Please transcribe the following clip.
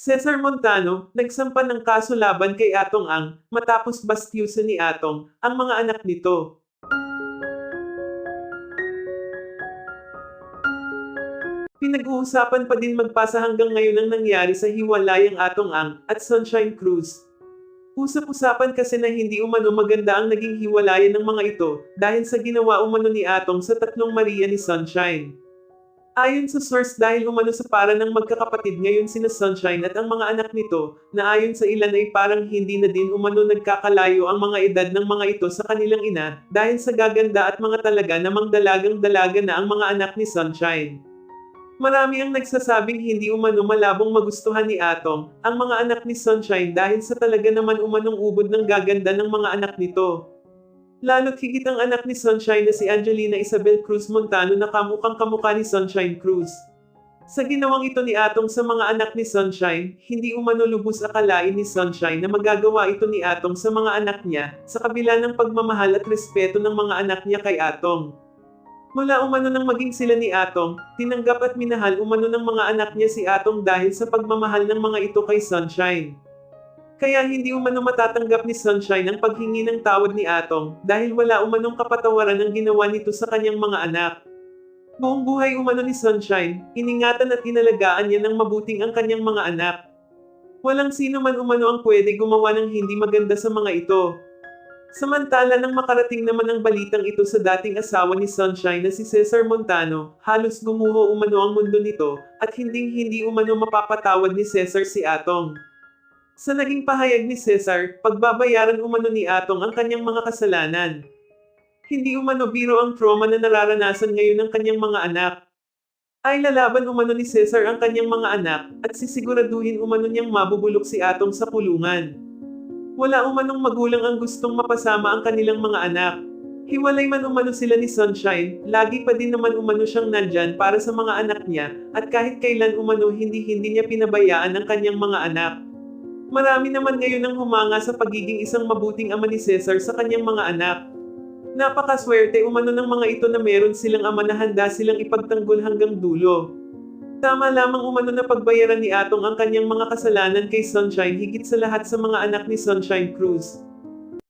Cesar Montano, nagsampa ng kaso laban kay Atong Ang, matapos bastyusan ni Atong, ang mga anak nito. Pinag-uusapan pa din magpasa hanggang ngayon ang nangyari sa hiwalayang Atong Ang at Sunshine Cruz. Usap-usapan kasi na hindi umano maganda ang naging hiwalayan ng mga ito dahil sa ginawa umano ni Atong sa tatlong Maria ni Sunshine. Ayon sa source dahil umano sa para ng magkakapatid ngayon sina Sunshine at ang mga anak nito, na ayon sa ilan ay parang hindi na din umano nagkakalayo ang mga edad ng mga ito sa kanilang ina, dahil sa gaganda at mga talaga namang dalagang-dalaga na ang mga anak ni Sunshine. Marami ang nagsasabing hindi umano malabong magustuhan ni Atong, ang mga anak ni Sunshine dahil sa talaga naman umanong ubod ng gaganda ng mga anak nito. Lalo't higit ang anak ni Sunshine na si Angelina Isabel Cruz Montano na kamukhang kamukha ni Sunshine Cruz. Sa ginawang ito ni Atong sa mga anak ni Sunshine, hindi umano lubos akalain ni Sunshine na magagawa ito ni Atong sa mga anak niya, sa kabila ng pagmamahal at respeto ng mga anak niya kay Atong. Mula umano nang maging sila ni Atong, tinanggap at minahal umano ng mga anak niya si Atong dahil sa pagmamahal ng mga ito kay Sunshine. Kaya hindi umano matatanggap ni Sunshine ang paghingi ng tawad ni Atong dahil wala umanong kapatawaran ang ginawa nito sa kanyang mga anak. Buong buhay umano ni Sunshine, iningatan at inalagaan niya ng mabuting ang kanyang mga anak. Walang sino man umano ang pwede gumawa ng hindi maganda sa mga ito. Samantala nang makarating naman ang balitang ito sa dating asawa ni Sunshine na si Cesar Montano, halos gumuho umano ang mundo nito, at hinding-hindi umano mapapatawad ni Cesar si Atong. Sa naging pahayag ni Cesar, pagbabayaran umano ni Atong ang kanyang mga kasalanan. Hindi umano biro ang trauma na nararanasan ngayon ng kanyang mga anak. Ay lalaban umano ni Cesar ang kanyang mga anak, at sisiguraduhin umano niyang mabubulok si Atong sa kulungan. Wala umanong magulang ang gustong mapasama ang kanilang mga anak. Hiwalay man umano sila ni Sunshine, lagi pa din naman umano siyang nandyan para sa mga anak niya, at kahit kailan umano hindi niya pinabayaan ang kanyang mga anak. Marami naman ngayon ang humanga sa pagiging isang mabuting ama ni Cesar sa kanyang mga anak. Napakaswerte umano ng mga ito na meron silang ama na handa silang ipagtanggol hanggang dulo. Tama lamang umano na pagbayaran ni Atong ang kanyang mga kasalanan kay Sunshine higit sa lahat sa mga anak ni Sunshine Cruz.